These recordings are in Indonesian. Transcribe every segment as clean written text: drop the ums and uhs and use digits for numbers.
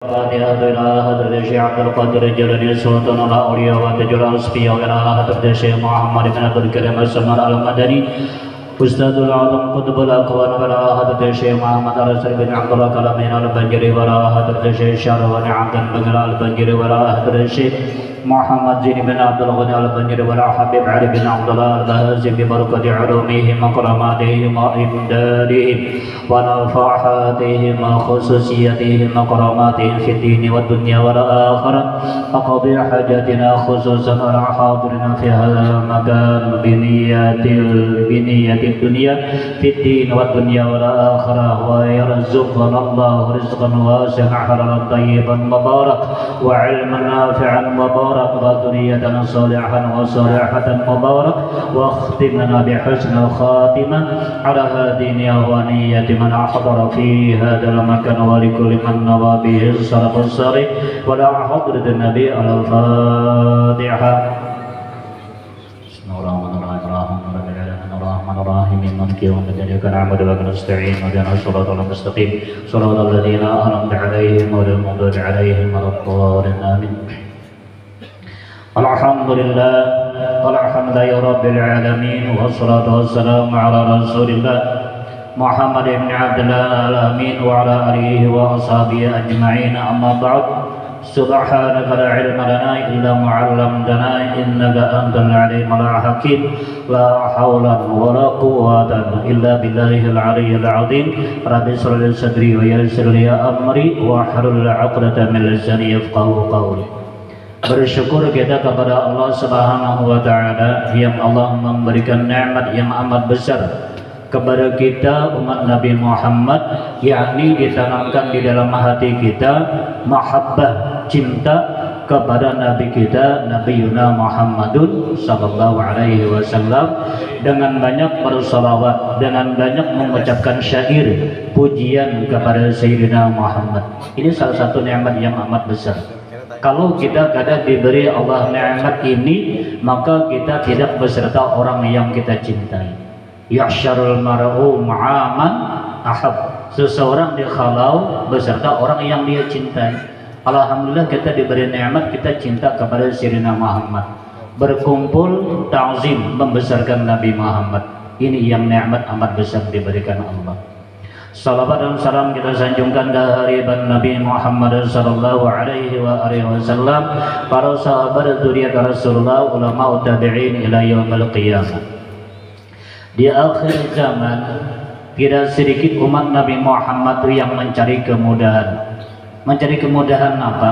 فاتحة إلى حضرة الشيخ عبد القادر الجيلاني سلطان الأولياء وتاج الأصفياء إلى حضرة الشيخ محمد بن عبد الكريم السمر المدني أستاذ العظم قطب الأكوان ولا حضرة الشيخ محمد رسول بن عبد الله كلامين البنجري ولا حضرة الشيخ شهروان عبد بن البنجري ولا حضرة الشيخ محمد زين بن عبد الغني البنجري ولا حبيب علي بن عبد الله البهازي ببركة علومهم وكراماتهم وإمدادهم ونفحاتهم وخصوصياتهم وكراماتهم في الدين والدنيا والآخرة وقضي حاجاتنا خصوصا على حاضرنا في هذا المكان بنية الدنيا في الدين والدنيا والآخرة ويرزقنا الله رزقا واسعا حلالا طيبا مبارك وعلما نافعا مبارك وذرية صالحا وصالحة مبارك واختمنا بحسن الخاتمة على هذه النية من حضر في هذا المكان ولكل من نوى به السلف الصالح ولا حضرة النبي على الفاتحة. Bismillahirrahmanirrahim. Maliki yaumiddin. Iyyaka na'budu wa iyyaka nasta'in. Ihdinas siratal mustaqim. Siratal ladzina an'amta 'alaihim ghairil maghdubi 'alaihim waladdallin. Amin. Alhamdulillah walhamdulillahi rabbil alamin wassalatu wassalamu ala rasulillah Muhammad ibn Abdullah al-Amin wa ala alihi wa ashabihi ajma'in. Amma ba'd. Subhanaka la ilma lana illa ma 'allamtana innaka antal alimul hakim. La haula wa la quwwata illa billahil aliyyil azim. Rabbi shrah li sadri wa yassir li amri wa hlul 'uqdatam min lisani yafqahu qawli. Bersyukur kita kepada Allah Subhanahu wa taala yang Allah memberikan nikmat yang amat besar kepada kita umat Nabi Muhammad, yakni ditanamkan di dalam hati kita mahabbah, cinta kepada Nabi kita Nabi Yuna Muhammadun sallallahu alaihi wasallam dengan banyak bersalawat, dengan banyak mengucapkan syair pujian kepada Sayyidina Muhammad. Ini salah satu nikmat yang amat besar. Kalau kita kadang diberi Allah nikmat ini, maka kita tidak beserta orang yang kita cintai. Yahsyarul mar'u ma'aman ahab. Seseorang dikhalau beserta orang yang dia cintai. Alhamdulillah kita diberi nikmat, kita cinta kepada Sayyidina Muhammad. Berkumpul ta'zim membesarkan Nabi Muhammad. Ini yang nikmat amat besar diberikan Allah. Salawat dan salam kita sanjungkan dari Nabi Muhammad sallallahu alaihi wasallam, para sahabat zuriat Rasulullah, ulama tabi'in ila yaumil qiyamah. Di akhir zaman tidak sedikit umat Nabi Muhammad yang mencari kemudahan. Mencari kemudahan apa?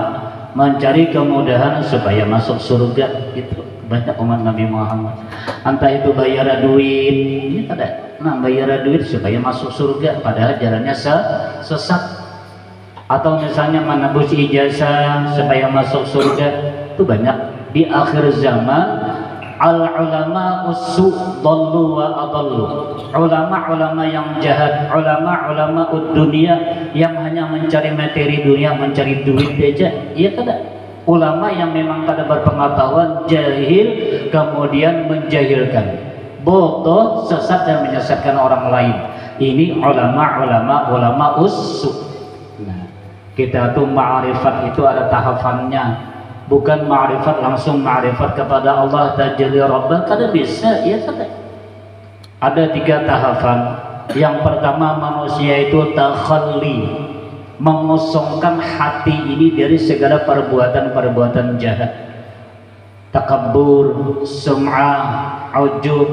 Mencari kemudahan supaya masuk surga. Itu banyak umat Nabi Muhammad. Entah itu bayar duit, ini ada. Nah, bayar duit supaya masuk surga, padahal jalannya sesat. Atau misalnya menebus ijazah supaya masuk surga, itu banyak. Di akhir zaman al-ulama usu dhallu wa adallu. Ulama-ulama yang jahat, ulama-ulama dunia yang hanya mencari materi dunia, mencari duit aja. Iya tidak? Ulama yang memang kada berpengetahuan, jahil, kemudian menjahilkan, bodoh, sesat dan menyesatkan orang lain. Ini ulama usu. Nah, kita tuh ma'rifat itu ada tahapannya. Bukan ma'rifat langsung ma'rifat kepada Allah tajalli rabbah, kada bisa, ya kada. Ada 3 tahapan. Yang pertama, manusia itu takhalli, mengosongkan hati ini dari segala perbuatan-perbuatan jahat. Takabbur, sum'ah, ujub,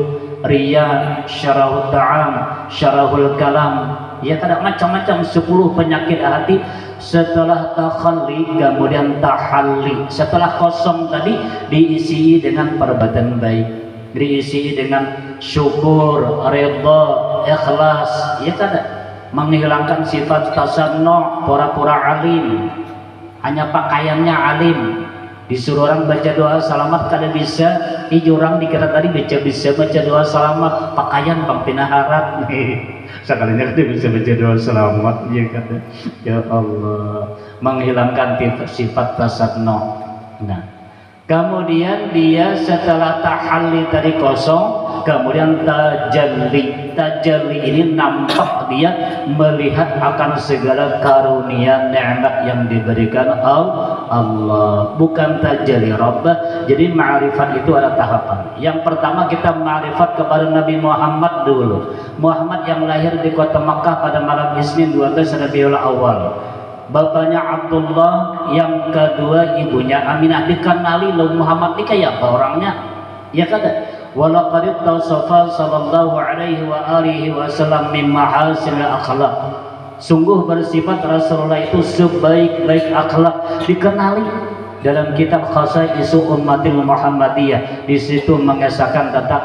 riya, syarahul ta'am, syarahul kalam, ya kada macam-macam 10 penyakit hati. Setelah takhalli kemudian tahalli. Setelah kosong tadi diisi dengan perbuatan baik, diisi dengan syukur, redha, ikhlas, ya kada. Menghilangkan sifat tasannu, pura-pura alim, hanya pakaiannya alim. Disuruh orang baca doa selamat kada bisa, orang dikira tadi bisa baca doa selamat, pakaian pampina harat. Sekalinya dia bisa baca doa selamat, ya kata. Ya Allah, menghilangkan sifat tasannu. Nah, kemudian dia setelah tahalli tadi kosong, kemudian tajalli. tajalli ini nampak dia melihat akan segala karunia nikmat yang diberikan Allah, bukan tajalli rabbah. Jadi ma'rifat itu ada tahapan. Yang pertama kita ma'rifat kepada Nabi Muhammad dulu. Muhammad yang lahir di kota Makkah pada malam Isnin 12 Rabiul Awal. Bapaknya Abdullah, yang kedua ibunya Aminah. Dikenali lo Muhammad ini kayak apa orangnya? Ya kata, walaqad tawsafa sallallahu alaihi wa alihi wasallam min mahasinil akhlaq. Sungguh bersifat Rasulullah itu sebaik-baik akhlak. Dikenali dalam kitab Khasaisu Ummatil Muhammadiyah. Di situ mengesahkan tentang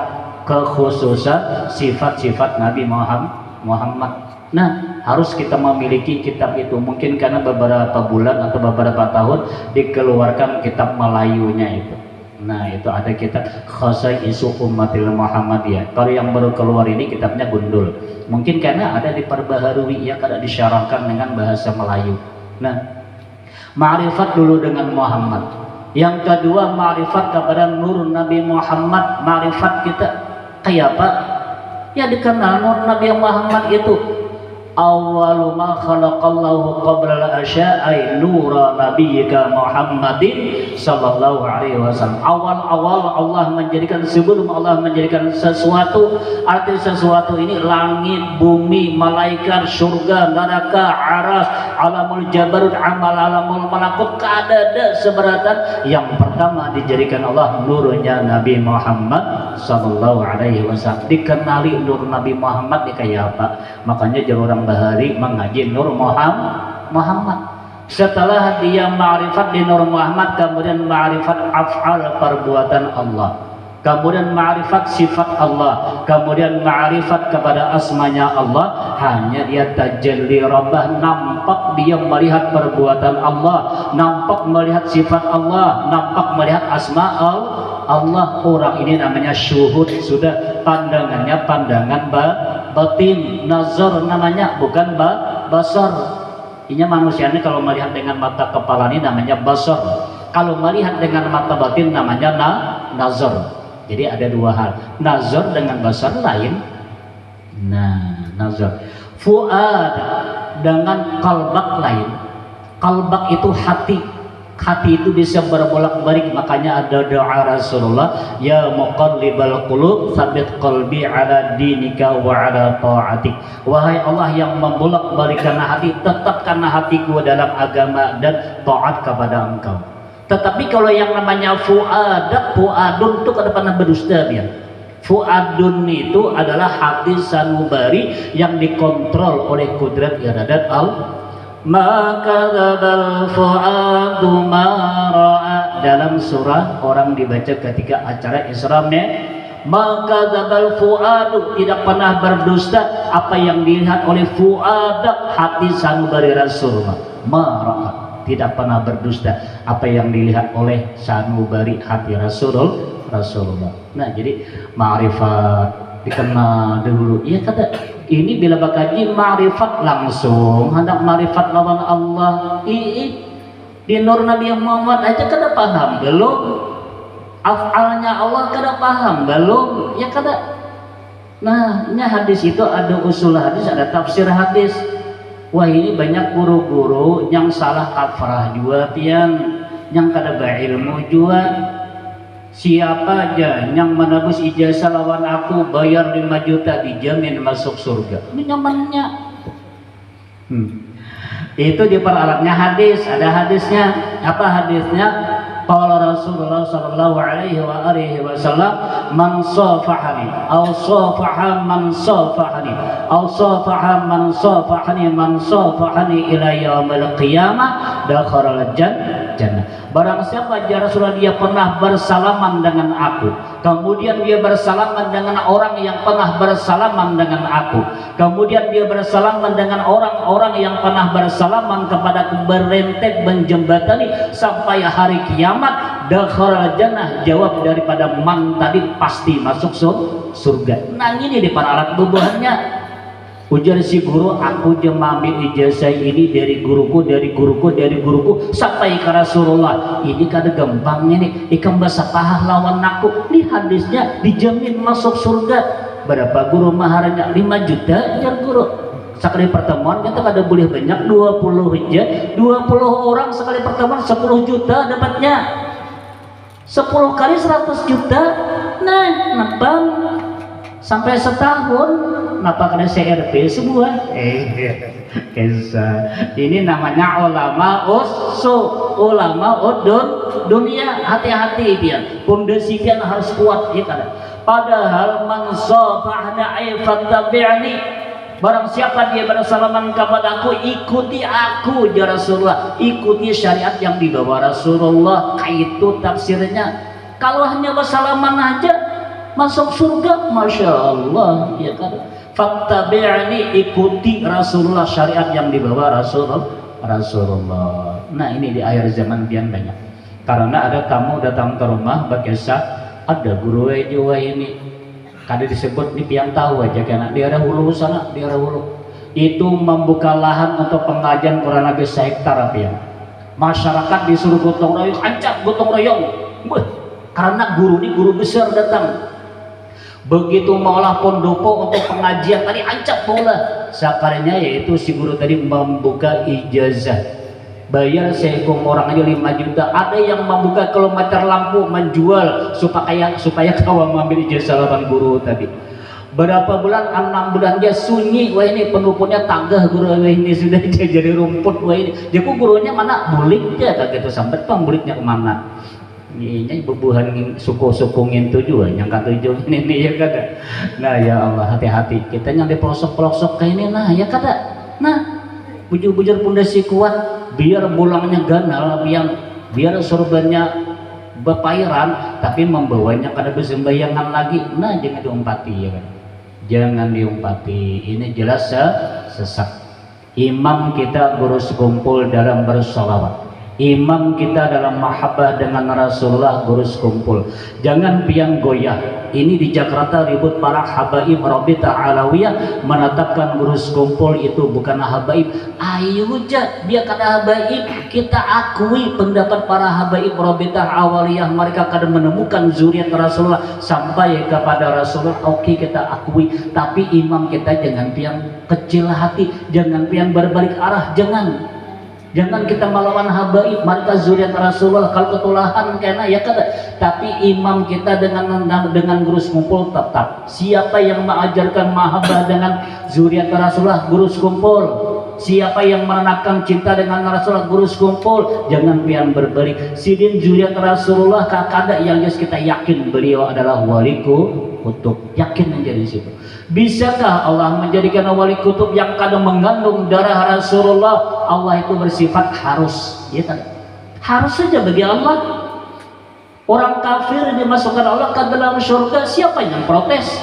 kekhususan sifat-sifat Nabi Muhammad. Nah, harus kita memiliki kitab itu. Mungkin karena beberapa bulan atau beberapa tahun dikeluarkan kitab Melayunya itu. Nah, itu ada kitab Khasaisu Ummatil Muhammadiyah. Kalau yang baru keluar ini kitabnya gundul. Mungkin karena ada diperbaharui, ya, kada disyarahkan dengan bahasa Melayu. Nah, ma'rifat dulu dengan Muhammad. Yang kedua, ma'rifat kepada nur Nabi Muhammad. Ma'rifat kita kayak apa? Ya, dikenal nur Nabi Muhammad itu awwalu ma khalaqallahu qabla al-asya'i nura nabiyyika Muhammadin sallallahu alaihi wasallam. Awal-awal Allah menjadikan, sebelum Allah menjadikan sesuatu, arti sesuatu ini langit, bumi, malaikat, surga, neraka, aras, alamul jabarut, amal alamul malakut, kadada seberatan. Yang pertama dijadikan Allah nurnya Nabi Muhammad sallallahu alaihi wasallam. Dikenali nur Nabi Muhammad ini kayak apa? Makanya jangan orang bahari mengaji nur Muhammad. Setelah dia ma'rifat di nur Muhammad, kemudian ma'rifat af'al perbuatan Allah, kemudian ma'rifat sifat Allah, kemudian ma'rifat kepada asmanya Allah. Hanya dia tajalli rabbah, nampak dia melihat perbuatan Allah, nampak melihat sifat Allah, nampak melihat asma Allah. Orang ini namanya syuhud, sudah pandangannya pandangan batin. Nazar namanya, bukan basar. Ini manusia ini kalau melihat dengan mata kepala ini namanya basar. Kalau melihat dengan mata batin namanya nazar. Jadi ada dua hal, nazar dengan basar lain. Nah, nazar. Fuad dengan qalbak lain. Qalbak itu hati. Hati itu bisa berbolak-balik. Makanya ada doa Rasulullah, ya muqallibal qulub tsabbit qalbi ala dinika wa ala ta'atik. Wahai Allah yang membolak-balikkan hati, tetapkan hatiku dalam agama dan taat kepada Engkau. Tetapi kalau yang namanya fuadun itu kada pernah berdusta dia. Fuadun itu adalah hati sanubari yang dikontrol oleh kudrat iradat Allah. Maka dzabal fuadu ma ra'a, dalam surah orang dibaca ketika acara Isra Mi'raj. Maka dzabal fuadu, tidak pernah berdusta apa yang dilihat oleh fuad, hati sanubari Rasulullah. Ma ra'a, tidak pernah berdusta apa yang dilihat oleh sanubari hati Rasulullah. Nah, jadi ma'rifat dikenal dulu. Iya kata ini bila bakaji ma'rifat langsung hendak ma'rifat lawan Allah. Di nur Nabi Muhammad aja kada paham belum, af'alnya Allah kada paham belum, ya kada. Nah, ini hadis itu ada usul hadis, ada tafsir hadis. Wah, ini banyak guru-guru yang salah kaprah juga pian, yang kada berilmu juga. Siapa aja yang menebus ijazah lawan aku bayar 5 juta dijamin masuk surga. Ini nyamannya. Itu diperalatnya hadis. Ada hadisnya. Apa hadisnya? Qala Rasulullah sallallahu alaihi wa alihi wasallam, man safahani aw safaha man safahani aw safaha man safahani man safahani ila yaumil qiyamah dakhala jannah. Barang siapa ya Rasulullah dia pernah bersalaman dengan aku, kemudian dia bersalaman dengan orang yang pernah bersalaman dengan aku, kemudian dia bersalaman dengan orang-orang yang pernah bersalaman kepadaku, berentet menjembatani sampai hari kiamat, dakhala jannah. Jawab daripada man tadi pasti masuk surga. Nah, ini di para alat bubuhannya. Ujar si guru, aku mengambil ijazah ini dari guruku sampai ke Rasulullah. Ini kada gampang ini, ikan bahasa pahlawan aku. Di hadisnya dijamin masuk surga. berapa guru maharnya 5 juta jar guru. Sekali pertemuan kita ada boleh banyak 20 aja, 20 orang sekali pertemuan 10 juta dapatnya, 10 kali 100 juta. Nah napang sampai setahun napa kena CRP semua. Ini namanya ulama ulama dunia. Hati-hati dia, pondasi pian harus kuat ya kan. Padahal man safahna aifat tabi'ani, barang siapa dia bersalaman kepadaku, ikuti aku ya Rasulullah, ikuti syariat yang dibawa Rasulullah. Itu tafsirnya. Kalau hanya bersalaman aja masuk surga, masya Allah ya kan. Fattabi'ani, ikuti Rasulullah, syariat yang dibawa Rasulullah. Nah ini di akhir zaman pian banyak, karena ada tamu datang ke rumah berkisah, ada guru jua ini kada disebut di pian tahu aja karena di daerah hulu sana, di daerah hulu itu membuka lahan untuk pengajian kurang lebih 1 hektar pian. Masyarakat disuruh gotong royong, ancak gotong royong karena guru ini guru besar datang. Begitu maulah pondopo untuk pengajian tadi ancak bola sakarnya, yaitu si guru tadi membuka ijazah, bayar seekor orang aja 5 juta. Ada yang membuka kilometer lampu menjual supaya kawan mengambil ijazah lawan guru tadi. Berapa bulan, 6 bulan dia sunyi. Wah ini penupunnya tanggah guru ini sudah jadi rumput. Wah ini jadi gurunya mana buliknya kayak gitu, sampai pembuliknya kemana. Ini bebuhan suku-suku ngintu juga yang kata tujuh ini ya kada. Nah ya Allah, hati-hati kita yang di pelosok-pelosok kayak ini. Nah ya kada. Nah bujur-bujur pondasi kuat biar bulangnya ganal, biar surganya bepairan, tapi membawanya kada bersembayangan lagi. Nah jangan diumpati ya kan, jangan diumpati. Ini jelas sesat. Imam kita gurus kumpul dalam bersolawat, imam kita dalam mahabbah dengan Rasulullah gurus kumpul. Jangan piang goyah. Ini di Jakarta ribut para habaib Rabita Alawiyah menetapkan gurus kumpul itu bukan habaib. Ayo aja dia kata habaib, kita akui pendapat para habaib Rabita Alawiyah, mereka kadang menemukan zuriat Rasulullah sampai kepada Rasulullah. Oke kita akui, tapi imam kita jangan piang kecil hati, jangan piang berbalik arah, jangan kita melawan habaib mereka zuriat Rasulullah. Kalau ketulahan kena ya kada, tapi imam kita dengan gurus kumpul tetap. Siapa yang mengajarkan mahabbah dengan zuriat Rasulullah gurus kumpul. Siapa yang menanamkan cinta dengan Rasulullah gurus kumpul. Jangan pian berbalik. Sidin zuriat Rasulullah kada yang jelas kita yakin beliau adalah wali kutub, yakin menjadi situ. Bisakah Allah menjadikan wali kutub yang kadang mengandung darah Rasulullah? Allah itu bersifat harus, ya kan? Harus saja bagi Allah. Orang kafir dimasukkan Allah ke dalam surga, siapa yang protes?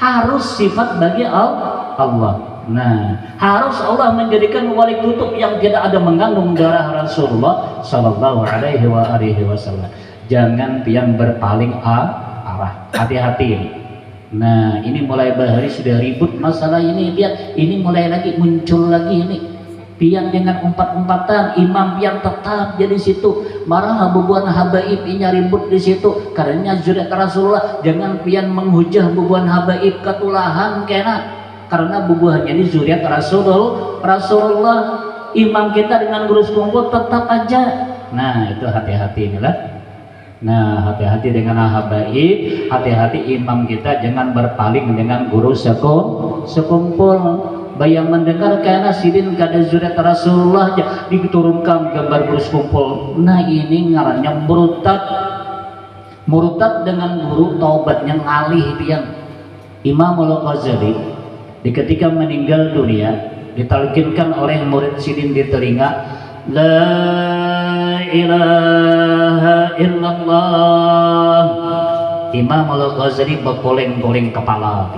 Harus sifat bagi Allah. Nah, harus Allah menjadikan wali kutub yang tidak ada mengandung darah Rasulullah Sallallahu Alaihi Wasallam. Jangan pian berpaling arah. Hati-hati ini. Nah ini mulai bahari sudah ribut masalah ini, lihat ini mulai lagi muncul lagi ini pian dengan umpat-umpatan. Imam pian tetap jadi situ, marah bubuan habaib ini ribut di situ karena zuriat Rasulullah. Jangan pian menghujah bubuan habaib ketulahan kena, karena bubuhannya ini zuriat Rasulullah. Imam kita dengan gurus kumpul tetap aja. Nah itu hati-hati inilah. Nah hati-hati dengan habaib, hati-hati imam kita jangan berpaling dengan guru sekumpul. Bayang mendengar karena sidin kada zuriat Rasulullah diturunkan gambar guru sekumpul. Nah ini ngarannya murtad dengan guru, taubatnya ngalih pian. Imam Al-Ghazali ketika meninggal dunia ditalkinkan oleh murid sidin di telinga, la ilaha illallah. Imam Al-Ghazali berpoleng-poleng kepala,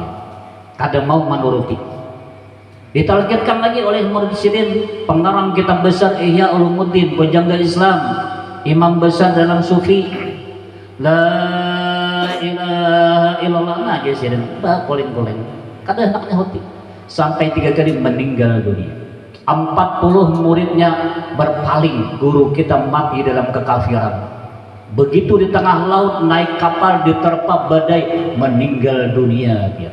kada mau menuruti. Ditalkinkan lagi oleh murid sidin, pengarang kitab besar Ihya Ulumuddin, penjaga Islam, imam besar dalam sufi, la ilaha illallah. Nah dia sidin berpoleng-poleng, kada henaknya hati, sampai 3 kali meninggal dunia. 40 muridnya berpaling, guru kita mati dalam kekafiran. Begitu di tengah laut naik kapal diterpa badai meninggal dunia dia.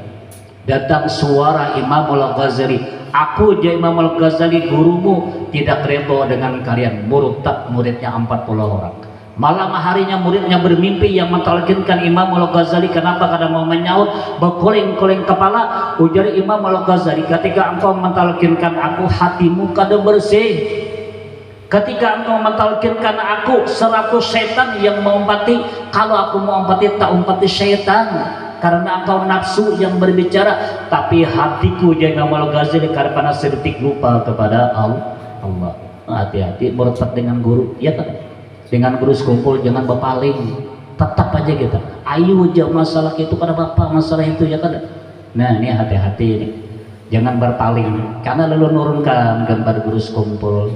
datang suara Imam Al-Ghazali, aku je Imam Al-Ghazali gurumu tidak reda dengan kalian. Murtad muridnya 40 orang. Malam harinya muridnya bermimpi yang mentalkinkan Imam Al-Ghazali. Kenapa? Karena mau menyaut berkoleng-koleng kepala. Ujar Imam Al-Ghazali, ketika engkau mentalkinkan aku, hatimu kada bersih. Ketika engkau mentalkinkan aku, 100 setan yang mengumpati. Kalau aku mau umpati, tak umpati setan. Karena engkau nafsu yang berbicara. Tapi hatiku jangan Imam Al-Ghazali karena sedetik lupa kepada Allah. Hati-hati murtad dengan guru, ya kan? Dengan guru sekumpul jangan berpaling, tetap aja kita ayo jauh masalah itu pada bapak, masalah itu ya kan. Nah ini hati-hati ini, jangan berpaling karena lalu nurunkan gambar guru sekumpul.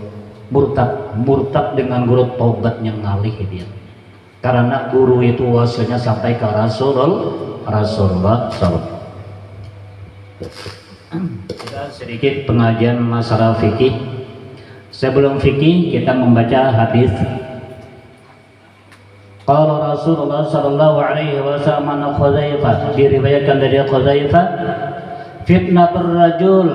Murtad dengan guru tobat yang ngalih dia, karena guru itu wasilnya sampai ke Rasulullah SAW. Kita sedikit pengajian masalah fikih. Sebelum fikih kita membaca hadis. Qala Rasulullah sallallahu alaihi wasallam an Khuzaifah, diriwayatkan dari Khuzaifah, fitnatur rajul,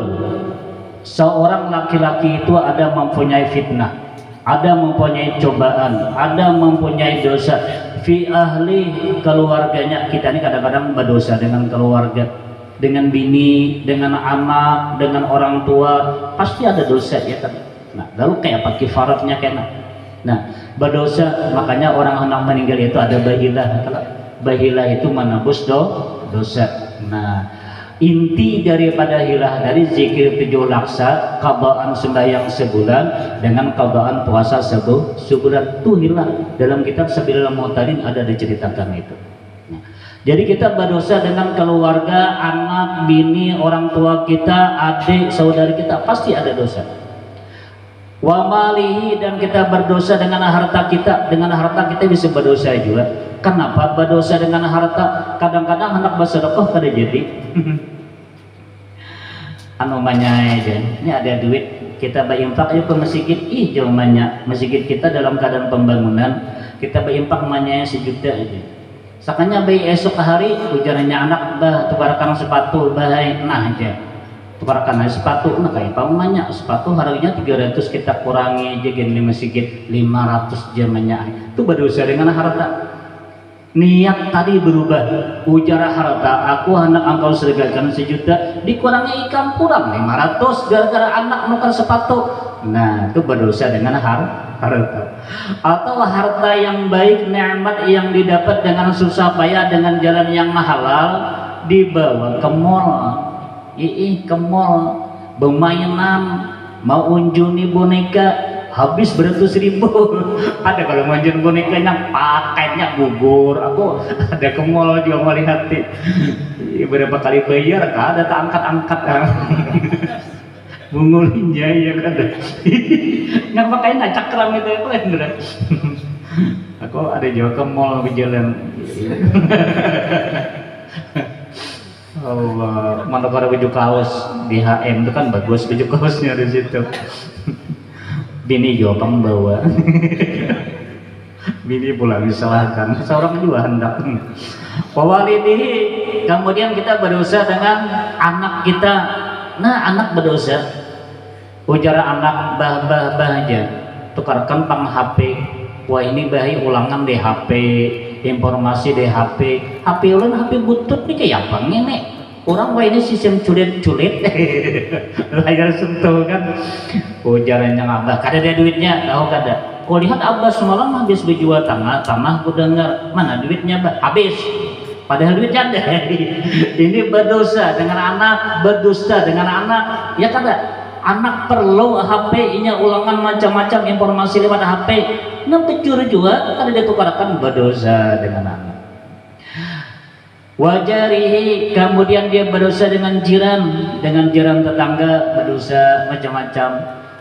seorang laki-laki itu ada mempunyai fitnah, ada mempunyai cobaan, ada mempunyai dosa fi ahli, keluarganya. Kita ini kadang-kadang berdosa dengan keluarga, dengan bini, dengan anak, dengan orang tua, pasti ada dosa ya kan. Nah, lalu kayak apa kifaratnya kena? Nah, berdosa, makanya orang anak meninggal itu ada bahilah. Kalau bahilah itu menebus dosa. Nah, inti daripada hilah dari zikir 7 laksa, qadaan sembahyang sebulan dengan qadaan puasa sebulan itu hilah. Dalam kitab Sabilul Mu'tadin ada diceritakan itu. Nah, jadi kita berdosa dengan keluarga, anak, bini, orang tua kita, adik, saudari kita, pasti ada dosa. Wa malihi, dan kita berdosa dengan harta kita. Dengan harta kita bisa berdosa juga. Kenapa berdosa dengan harta? Kadang-kadang anak bersedekah kada jadi. Anu manyai aja. Ini ada duit, kita berinfak aja ke masjid. Ih jauh banyak. Masjid kita dalam keadaan pembangunan, kita berinfak manyai 1 juta aja. Sakanya bayi esok hari ujarannya anak bah tukarkan sepatu baik nah aja. Tukarkan sepatu, nah kayak pamannya sepatu harganya 300 kita kurangi aja gini masjid 500 jamannya. Itu berdosa dengan harta. Niat tadi berubah, ujar harta aku hendak engkau sedekahkan 1 juta, dikurangi ikan kurang 500 gara-gara anak nuker sepatu. Nah itu berdosa dengan harta. Atau harta yang baik, nikmat yang didapat dengan susah payah dengan jalan yang halal dibawa ke mall. Ke mall bermainan, mau unjuni boneka habis beratus ribu. Ada kalau manjur bonekanya paketnya gugur. Aku ada ke mall juga melihat berapa kali bayar kan ada tak angkat-angkat bungulinya ya kan. Nggak makanya nggak cakram itu kan. Aku ada juga ke mall berjalan. Allah, mana pada baju kaos di HM itu kan bagus baju kaosnya di situ. Bini juga pembawa. Bini pula disalahkan. Seorang juga hendak. Wawalidihi, kemudian kita berdosa dengan anak kita. Nah, anak berdosa. Ujar anak bah aja. Tukarkan pang HP. Wah ini bayi ulangan di HP. Informasi di HP ulang HP butut nih kayak apa nih orang wah ini sistem culit layar sentuh kan. Ujarannya abah kada ada duitnya, tahu kada. Kau lihat abah semalam habis berjual tanah ku dengar mana duitnya bah habis, padahal duitnya ada. Ini berdosa dengan anak, berdusta dengan anak, ya kada. Anak perlu HP-nya ulangan macam-macam informasi lewat HP. Nah pencuri juga kada ditukarkan berdosa dengan anak. Wajarihi, kemudian dia berdosa dengan jiran tetangga, berdosa macam-macam.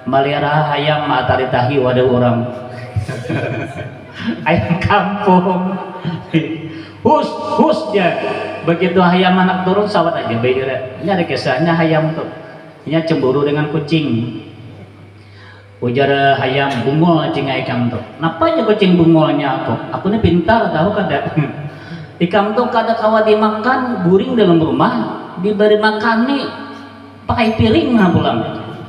Melihara ayam matari tahi wadah orang. Ayam kampung. Husnya begitu ayam anak turun sawat aja bayar. Ini ada kisahnya ayam tuh. Ini cemburu dengan kucing. Ujar ayam bungol cing ikam tuh. Napa aja kucing bungolnya aku? Aku ini pintar tahu kada. Ikam tuh kada kawa dimakan buring dalam rumah. diberi makan nih pakai piring nah pulang.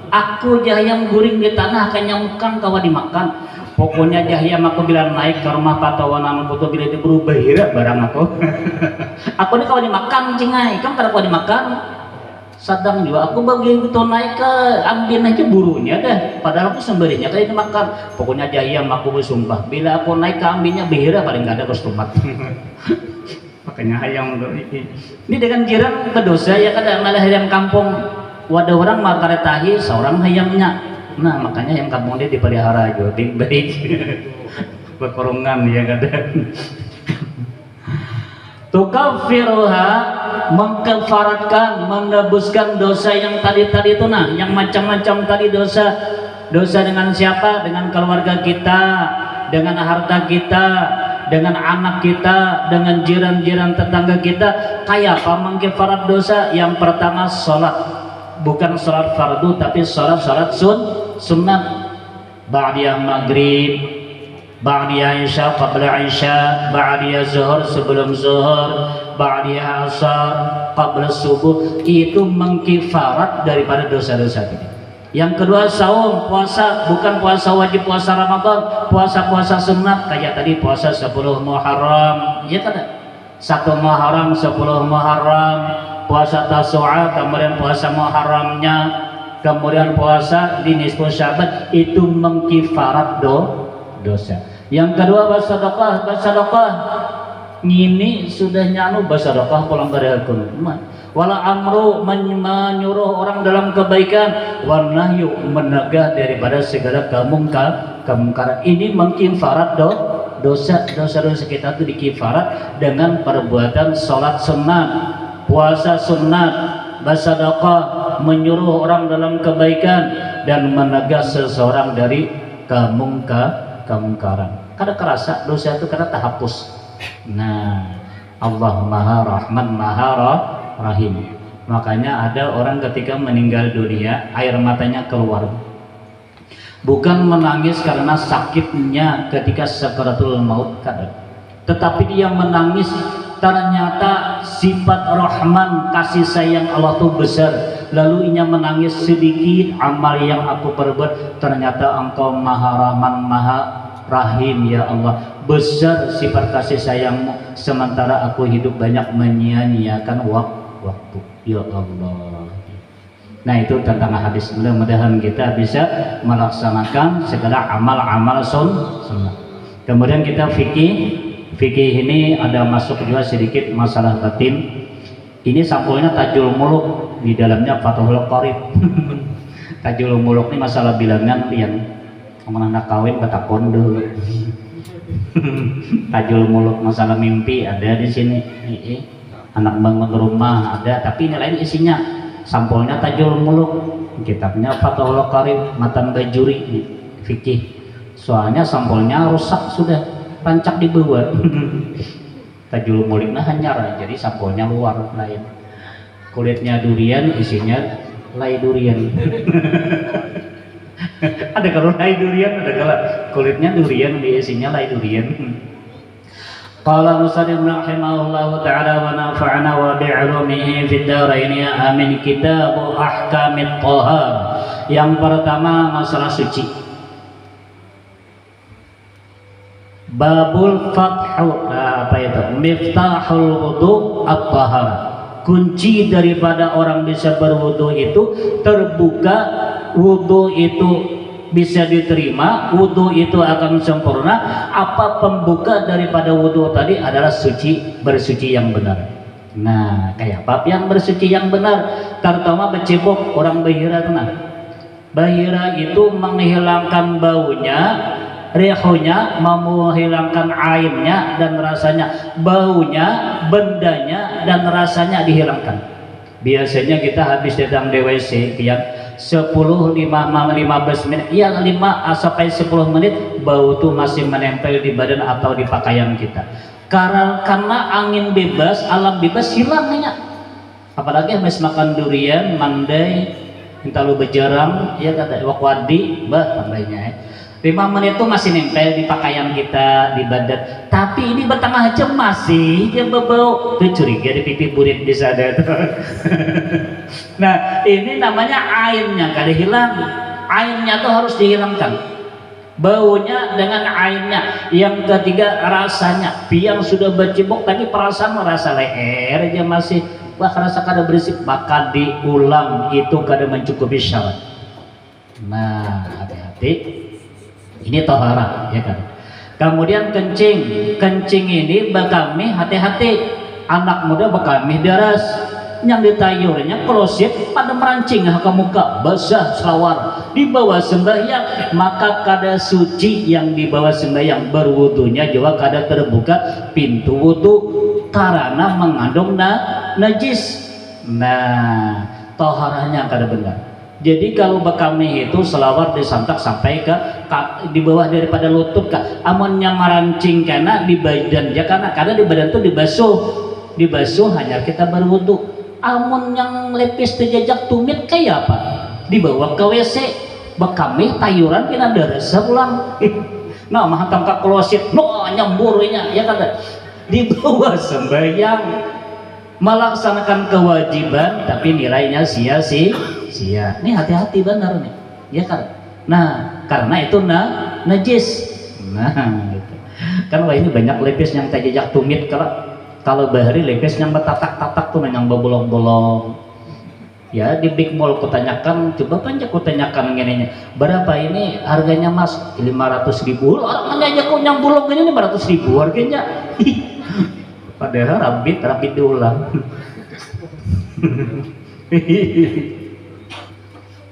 Aku jahayam guring di tanah kenyamkan kawa dimakan. Pokoknya jahayam aku bila naik ke rumah patawanan aku tuh bila itu berubah hira barang aku. Aku nih kawa dimakan cingai, kan kada kawa dimakan. Sadang juga aku begitu naik ke ambin aja burunya deh. Padahal aku sembarinya kayak dimakan. Pokoknya jahayam aku bersumpah bila aku naik ke ambinnya behira paling gak ada kostumat. Makanya hayam ini dengan jiran berdosa ya kadang malah hayam kampung. Wadah orang makare tahi seorang hayamnya. Nah makanya yang kampung dia dipelihara aja baik-baik. Berkorungan ya kadang. Tukaffiruha mengkafaratkan, menebuskan dosa yang tadi-tadi itu nah, yang macam-macam tadi dosa. Dosa dengan siapa? Dengan keluarga kita, dengan harta kita, dengan anak kita, dengan jiran-jiran tetangga kita. Kayak apa mengkafarat dosa? Yang pertama sholat. Bukan sholat fardu tapi sholat sunnat. Ba'diyah maghrib, ba'diyah isya, qabla isya, ba'diyah zuhur sebelum zuhur, ba'diyah asar, qabla subuh. Itu mengkifarat daripada dosa-dosa ini. Yang kedua saum, puasa. Bukan puasa wajib, puasa Ramadan, puasa-puasa sunnat kayak tadi puasa 10 Muharram ya kan? 1 Muharram, 10 Muharram, puasa Tasu'a, kemudian puasa Muharramnya, kemudian puasa di nisfu Syaban. Itu mengkifarat dosa. Yang kedua bersedekah. Ngini sudah nyanu bersedekah pulang dari akun. Wala amru menyuruh orang dalam kebaikan, wa nahyu menegah daripada segala kemungkaran. Ini mengkifarat dosa-dosa kita itu dikifarat dengan perbuatan sholat sunnat, puasa sunnat, bersedekah, menyuruh orang dalam kebaikan, dan menegah seseorang dari kemungkaran. Kada kerasa dosa itu kada terhapus. Nah, Allah Maha Rahman Maha Rahim. Makanya ada orang ketika meninggal dunia air matanya keluar. Bukan menangis karena sakitnya ketika sakaratul maut kada. Tetapi dia menangis ternyata sifat Rahman, kasih sayang Allah itu besar. Lalu ia menangis sedikit amal yang aku perbuat, ternyata Engkau Maha Rahman Maha Rahim ya Allah. Besar sifat kasih sayangmu, sementara aku hidup banyak menyia-nyiakan waktu ya Allah. Nah itu tentang hadis. Mudah-mudahan kita bisa melaksanakan segala amal-amal sunnah. Kemudian kita fikih ini ada masuk juga sedikit masalah batin. Ini sampulnya Tajul Muluk, di dalamnya Fathul Qorib. Tajul Muluk ini masalah bilangan yang anak kawin betakon dulu. Tajul Muluk masalah mimpi ada di sini. Anak bangun rumah ada, tapi ini lain isinya. Sampulnya Tajul Muluk, kitabnya Fathul Qorib, Matan Bajuri fikih. Soalnya sampulnya rusak sudah, pancak dibuat. Tajul Muluknya hanyar, jadi sampulnya luar lain. Kulitnya durian, isinya lay durian. Ada kalau lay durian, ada kalau kulitnya durian, isinya lay durian. Qala musannif rahimahullahu ta'ala wa nafa'ana wa bi'ulumihi fid dharain amin. Kitabu ahkamit thahar. Yang pertama masalah suci. Babul fathu, apa itu? Miftahul wudu at-tahar. Kunci daripada orang bisa berwudu itu terbuka, wudu itu bisa diterima, wudu itu akan sempurna. Apa pembuka daripada wudu tadi adalah bersuci yang benar. Nah, kayak apa yang bersuci yang benar? Terutama becebok orang bahira itu nah. Bahira itu menghilangkan baunya, rihunya, menghilangkan airnya dan rasanya, baunya, bendanya dan rasanya dihilangkan. Biasanya kita habis datang DWC yang 10-15 menit, ya 5 sampai 10 menit bau itu masih menempel di badan atau di pakaian kita. Karena angin bebas, alam bebas hilangnya. Apalagi habis makan durian, mandai, entah lu bejarang, ya kata wakwadi, bah tambahnya. 5 menit itu masih nempel di pakaian kita, di badan. Tapi ini bertengah jam masih dia berbau. Tuh curiga di pipi burit di sana. Nah, ini namanya ainnya kada hilang. Ainnya tuh harus dihilangkan. Baunya dengan ainnya. Yang ketiga rasanya. Piang sudah bercibuk tapi perasaan merasa leher aja masih. Wah, rasa kada berisik, maka diulang, itu kada mencukupi syarat. Nah, hati-hati. Ini tohara, ya kan. Kemudian kencing ini bakami, hati-hati. Anak muda bakami daras, yang ditayurnya kloset pada merancing ke muka, basah selawar di bawah sembahyang, maka kada suci yang di bawah sembahyang. Berwudunya juga kada terbuka pintu wudu karena mengandung najis. Nah, toharanya kada benar. Jadi kalau bakami itu selawar disantak sampai ke di bawah daripada lutut kak. Amunnya marancing karena di badan ya, karena di badan itu dibasuh hanya kita berwudu. Amun yang lepis terjajak tumit kayak apa? Dibawa ke WC, bakami tayuran kena daras ulang. Nah, mah tangkap kloset, no nyamburnya ya kan. Di bawah sembahyang melaksanakan kewajiban tapi nilainya sia-sia. Ini hati-hati benar nih, ya kan? Nah, karena itu najis. Nah, gitu. Kan wah ini banyak lepis yang terjejak tumit kalau bahari lepis yang betatak-tatak tuh yang bolong-bolong. Ya di big mall kutanyakan, coba panjang kutanyakan gini, berapa ini harganya mas? 500.000. Orang aja kok yang bolong ini 500.000 harganya. Padahal rabit diulang.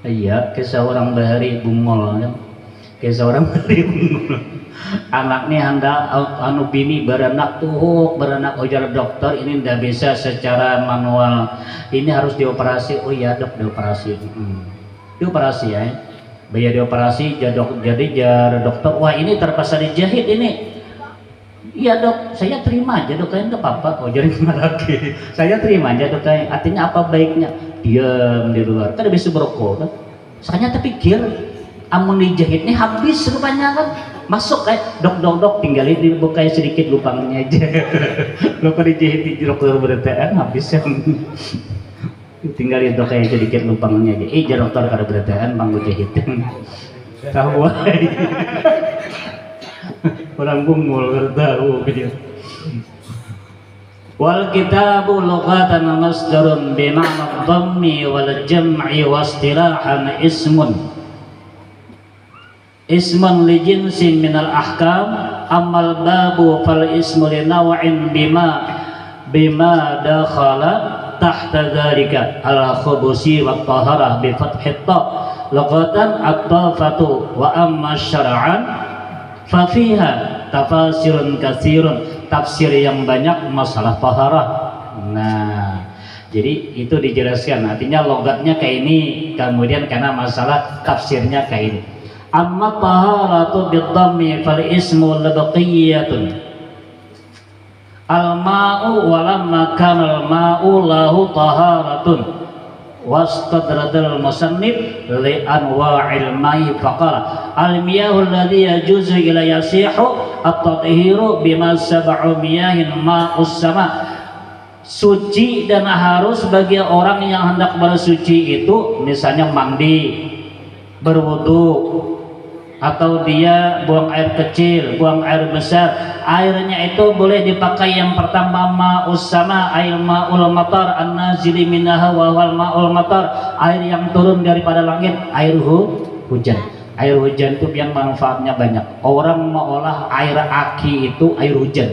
Iya, kisah orang bahari bungol kan. Kisah orang bahari bungol. Anaknya hendak anu bini beranak ujar dokter ini tidak bisa secara manual. Ini harus dioperasi. Oh iya dok, dioperasi. Dioperasi ya. Bayar dioperasi jadi jar dokter. Wah ini terpaksa dijahit ini. Iya dok, saya terima aja dok, kayaknya nggak apa-apa. Oh jadi lagi. Saya terima aja dok, kayak artinya apa baiknya? Diam di luar, kan bisa berokok kan? Saya terpikir amun dijahitnya habis rupanya kan, masuk kayak dok tinggalin dibuka sedikit lubangnya aja. Lupa dijahit di dokter berataan habis yang tinggalin dok kayak sedikit lubangnya aja. Dokter kada berataan bang jahitin. Tahu orang bungul tahu gitu. Wal kitabu lughatan masdarun bima'na dhammi wal jam'i wastilahan ismun li jinsin minal ahkam amal babu fal ismu li naw'in bima dakhala tahta dhalika al khubusi wa taharah bi fathit ta lughatan at-tafatu wa amma syar'an fa fiha tafasirun katsirun, tafsir yang banyak masalah taharah. Nah, jadi itu dijelaskan artinya logatnya kayak ini, kemudian karena masalah tafsirnya kayak ini. Amma taharatu bidhammi fal ismu labaqiyatun al-ma'u walamma kana al-ma'u lahu taharatun wastadradal musannif li anwa'il ma'i faqala al-miyahu alladhi yajuzu ila yasihu at-tathiru bima sab'u miyahin ma'us sama. Suci dan harus bagi orang yang hendak bersuci itu misalnya mandi, berwudu, atau dia buang air kecil, buang air besar. Airnya itu boleh dipakai yang pertama ma'us sama, air ma'ul matar an-nazili minaha wa wal ma'ul matar, air yang turun daripada langit, air hujan. Air hujan itu yang manfaatnya banyak. Orang mengolah air aki itu air hujan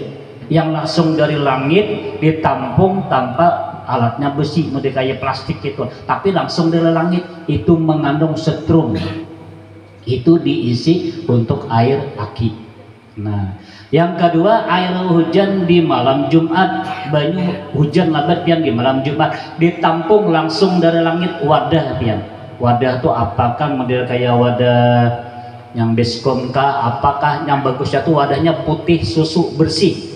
yang langsung dari langit ditampung tanpa alatnya besi, mode kayak plastik itu, tapi langsung dari langit, itu mengandung setrum. Itu diisi untuk air aki. Nah, yang kedua air hujan di malam Jumat, banyu hujan lebat pian di malam Jumat ditampung langsung dari langit, wadah pian. Wadah tuh apakah model kayak wadah yang beskom kah, apakah yang bagusnya tuh wadahnya putih susu bersih.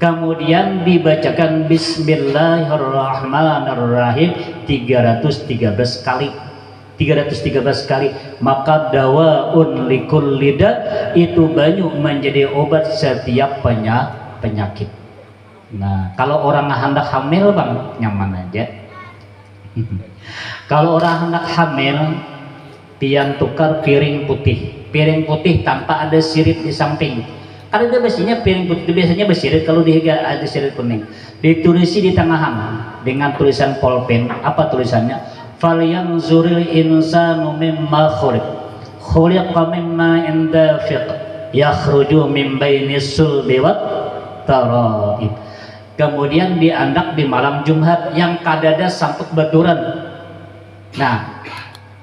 Kemudian dibacakan Bismillahirrahmanirrahim 313 kali. 313 kali, maka dawaun likul lida, itu banyu menjadi obat setiap penyakit. Nah, kalau orang hendak hamil bang, nyaman aja. Kalau orang hendak hamil, pian tukar piring putih tanpa ada sirip di samping. Kalau dia biasanya piring putih biasanya bersirit, kalau dia ada sirip kuning, ditulisi di tengahan dengan tulisan polpen. Apa tulisannya? Falyanzuril insanu mimma khuliqa mimma indafiq yakhruju min bainis sulbi wat taraib. Kemudian diandak di malam Jumat yang kadada sampek baturan. Nah,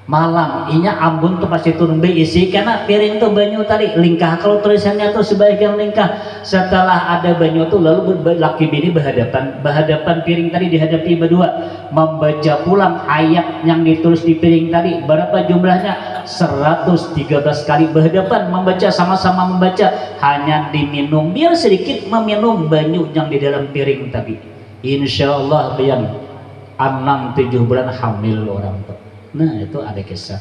malam inya ambun tuh pasti turun isi karena piring tuh banyu tadi lingkah. Kalau tulisannya tuh sebagian lingkah. Setelah ada banyu tuh lalu laki bini berhadapan piring tadi dihadapi berdua, membaca pulang ayat yang ditulis di piring tadi. Berapa jumlahnya? 113 kali berhadapan membaca, sama-sama membaca, hanya diminum, biar sedikit meminum banyu yang di dalam piring tadi. Insya Allah yang 6-7 bulan hamil orang tuh. Nah, itu ada kisah.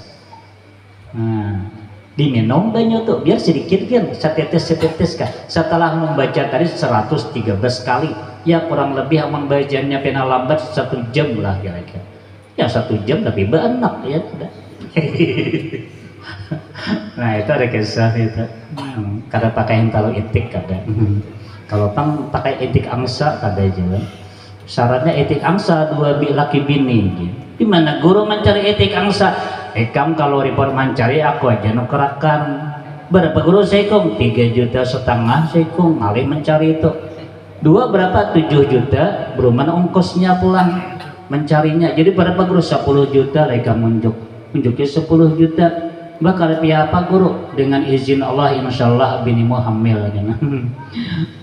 Nah, diminum banyu tuh biar sedikit kan, setetes kan. Setelah membaca tadi 113 kali, ya kurang lebih membacanya pena lambat 1 jam lah kira-kira. Ya 1 jam tapi benak ya udah. Nah, itu ada kisah itu. Kada pakai kalau itik kada. Kalau pang pakai itik angsa kada juga. Syaratnya etik angsa 2 laki bini. Di mana guru mencari etik angsa? Ekam kalau report mencari aku aja nukerakan. Berapa guru sekong? 3,5 juta sekong ngalih mencari itu. 2 berapa? 7 juta. Belum mana ongkosnya pulang mencarinya. Jadi berapa guru? 10 juta mereka unjuknya 10 juta. Bakal pihak apa guru? Dengan izin Allah insyaallah binimu hamil.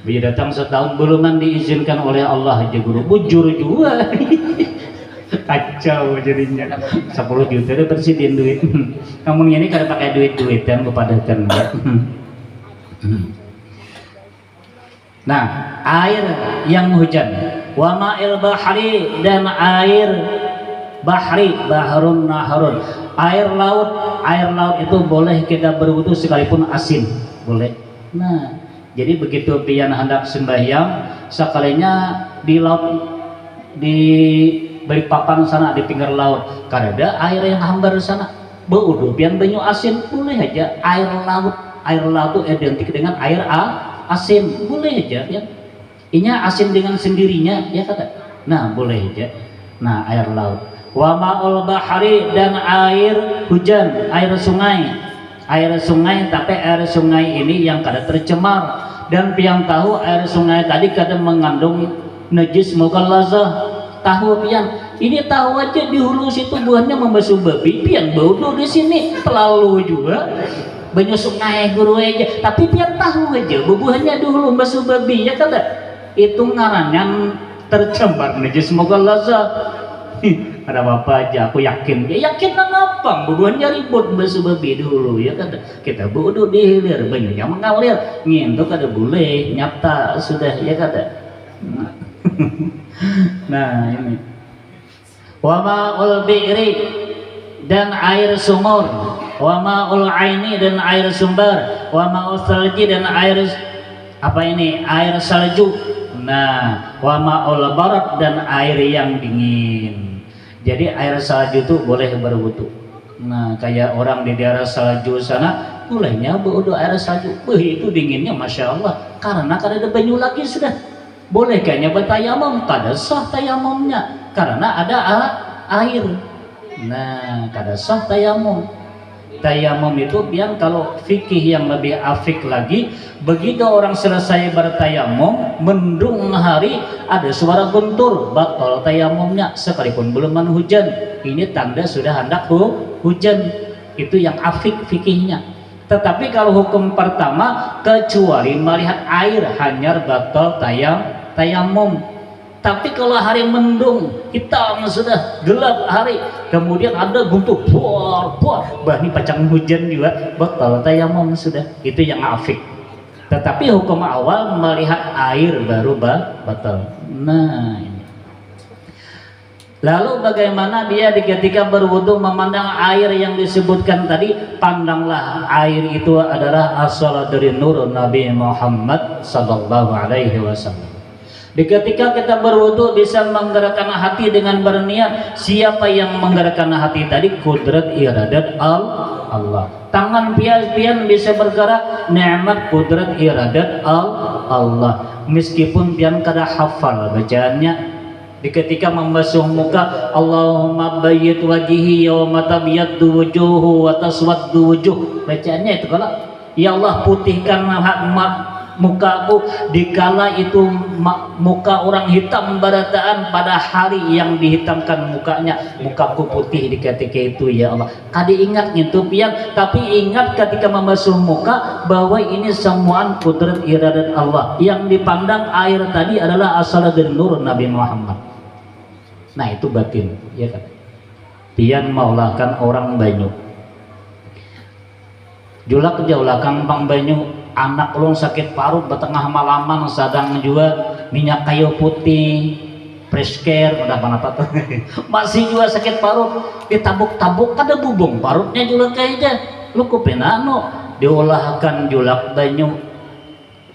Bila datang setahun belum diizinkan oleh Allah aja guru, bujur juga. Kacau jadinya. 10 juta itu bersihin duit. Kamu ini kada pakai duit-duitan kepada kan. Nah, air yang hujan, wa ma'il bahri, dan air bahri, bahrun naharun, air laut itu boleh kita berwudu sekalipun asin, boleh. Nah, jadi begitu pian hendak sembahyang, sekalinya di laut, di Balikpapan sana di pinggir laut, kadada air yang hambar sana, berwudu pian banyu asin, boleh aja. Air laut itu identik dengan air asin, boleh aja ya. Inya asin dengan sendirinya ya kata. Nah, boleh aja. Nah, air laut. Wa ma'ul bahari, dan air hujan, air sungai. Air sungai, tapi air sungai ini yang kada tercemar. Dan pian tahu air sungai tadi kada mengandung najis mughallazah. Tahu pian, ini tahu aja di hulu situ buahnya membasuh babi, pian bau di sini terlalu juga. Banyak sungai guru aja, tapi pian tahu aja buahnya di hulu membasuh babi ya kada. Itu ngarannya tercemar najis mughallazah. Ada apa aja, aku yakin. Ya yakin apa? Bubuhannya ribut basuh babi dulu ya kan. Kita bodoh di hilir, banyunya mengalir. Ngintuk ada boleh, nyata sudah ya kan. Nah ini. Wa ma'ul bi'ri, dan air sumur. Wa ma'ul aini, dan air sumber. Wa ma'ul salji, dan air apa ini? Air salju. Nah, wa ma'ul barat, dan air yang dingin. Jadi air salju itu boleh berwudu. Nah, kayak orang di daerah salju sana, bolehnya berwudu air salju. Itu dinginnya masya Allah. Karena kada ada banyu lagi sudah. Boleh kayaknya bertayamum, kada sah tayamumnya. Karena ada air. Nah, kada sah tayamum. Tayamum itu biar kalau fikih yang lebih afik lagi, begitu orang selesai bertayamum, mendung hari ada suara guntur, batal tayamumnya sekalipun belum hujan. Ini tanda sudah hendak hujan. Itu yang afik fikihnya. Tetapi kalau hukum pertama, kecuali melihat air hanya batal tayamum. Tapi kalau hari mendung, hitam sudah gelap hari, kemudian ada guntur, buar, ini pacang hujan juga, batal tayamum sudah. Itu yang afik. Tetapi hukum awal melihat air baru batal. Nah ini. Lalu bagaimana dia ketika berwudu memandang air yang disebutkan tadi? Pandanglah air itu adalah asal dari nur Nabi Muhammad sallallahu alaihi wasallam. Ketika kita berwudu bisa menggerakkan hati dengan berniat. Siapa yang menggerakkan hati tadi? Kudrat iradat Allah. Tangan pian bisa bergerak, nikmat kudrat iradat Allah. Meskipun pian kada hafal bacaannya. Ketika membasuh muka, Allahumma bayyid wajhi yawma tabyaddu wujuhu wa taswaddu wujuh. Bacaannya itu kalau ya Allah putihkan mukaku dikala itu muka orang hitam barataan pada hari yang dihitamkan mukanya, mukaku putih di ketika itu ya Allah. Kadi ingat itu pian, tapi ingat ketika membasuh muka bahwa ini semuaan kudrat iradat Allah. Yang dipandang air tadi adalah asal dari nur Nabi Muhammad. Nah itu batin, ya kan? Pian maulahkan orang Banyu. Julak jaulakan Bang Banyu, anak ulun sakit parut betengah malaman sadang juga minyak kayu putih, fresh care, apa-apa tuh. Masih juga sakit parut, ditabuk-tabuk kada bubung parutnya julak kayaknya. Lu kupenano diolahkan julak Banyu.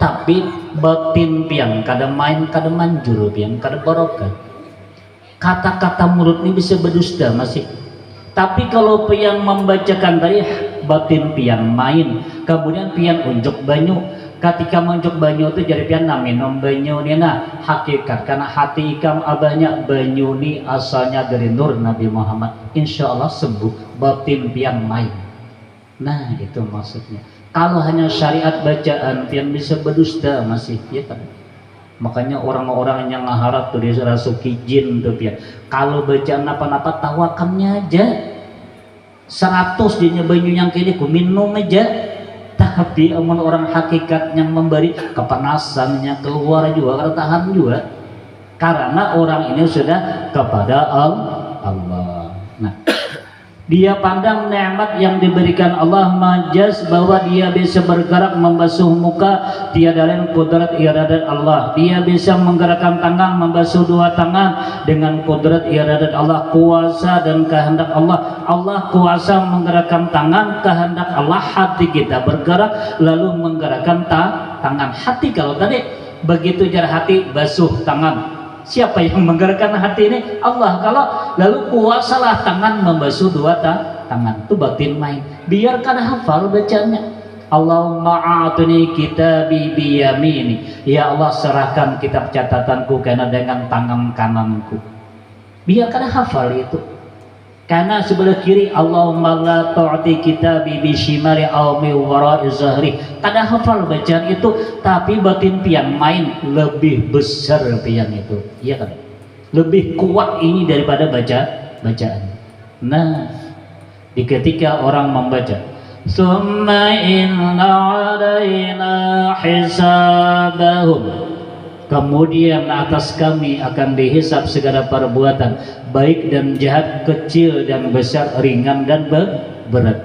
Tapi batin pian kada main kada manjur pian kada barokah. Kata-kata mulut ini bisa berdusta masih. Tapi kalau pian membacakan tadi batin pian main, kemudian pian unjuk Banyu. Ketika menunjuk Banyu itu jadi pian minum Banyu ni nah hakikat karena hati ikam abahnya Banyu ni asalnya dari nur Nabi Muhammad. Insya Allah sembuh batin pian main. Nah itu maksudnya. Kalau hanya syariat bacaan pian bisa berdusta masih, ya kan? Makanya orang-orang yang ngaharap tuh dirasuki jin tuh pian. Kalau bacaan apa-apa tawakannya aja 100 dia Banyu yang kini ku minum aja. Tapi amun orang hakikat yang memberi kepanasannya keluar juga karena tahan juga. Karena orang ini sudah kepada Allah. Nah, dia pandang nikmat yang diberikan Allah majas bahwa dia bisa bergerak membasuh muka tiada lain kudrat iradat Allah. Dia bisa menggerakkan tangan membasuh dua tangan dengan kudrat iradat Allah, kuasa dan kehendak Allah. Allah kuasa menggerakkan tangan, kehendak Allah hati kita bergerak lalu menggerakkan tangan. Hati kalau tadi begitu jar hati basuh tangan. Siapa yang menggerakkan hati ini? Allah. Kalau lalu kuasalah tangan membasuh dua tangan. Itu batin main. Biarkan hafal bacanya. Allahumma a'tini kitabi biyamini. Ya Allah serahkan kitab catatanku karena dengan tangan kananku. Biarkan hafal itu. Karena sebelah kiri Allahumma la tu'ti kitabi bishimali aw mi wara'i zahri. Kada hafal bacaan itu, tapi batin pian main lebih besar pian itu. Iya kan? Lebih kuat ini daripada bacaan. Nah, ketika orang membaca summa inna 'alaina hisabahum. Kemudian atas kami akan dihisab segala perbuatan baik dan jahat, kecil dan besar, ringan dan berat.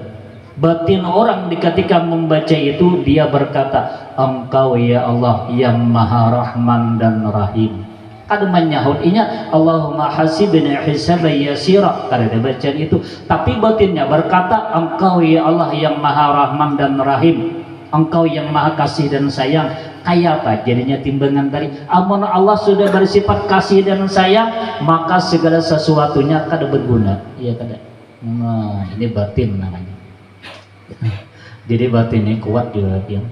Batin orang ketika membaca itu dia berkata, Engkau ya Allah yang Maha Rahman dan Rahim. Kada menyahutinya Allahumma hasibna hisaban yasira, kada bacaan itu. Tapi batinnya berkata, Engkau ya Allah yang Maha Rahman dan Rahim. Engkau yang Maha Kasih dan Sayang. Kayak apa jadinya timbangan tadi? Amun Allah sudah bersifat kasih dan sayang, maka segala sesuatunya kada berguna. Iya kada. Nah, ini batin namanya. Jadi batinnya kuat juga yang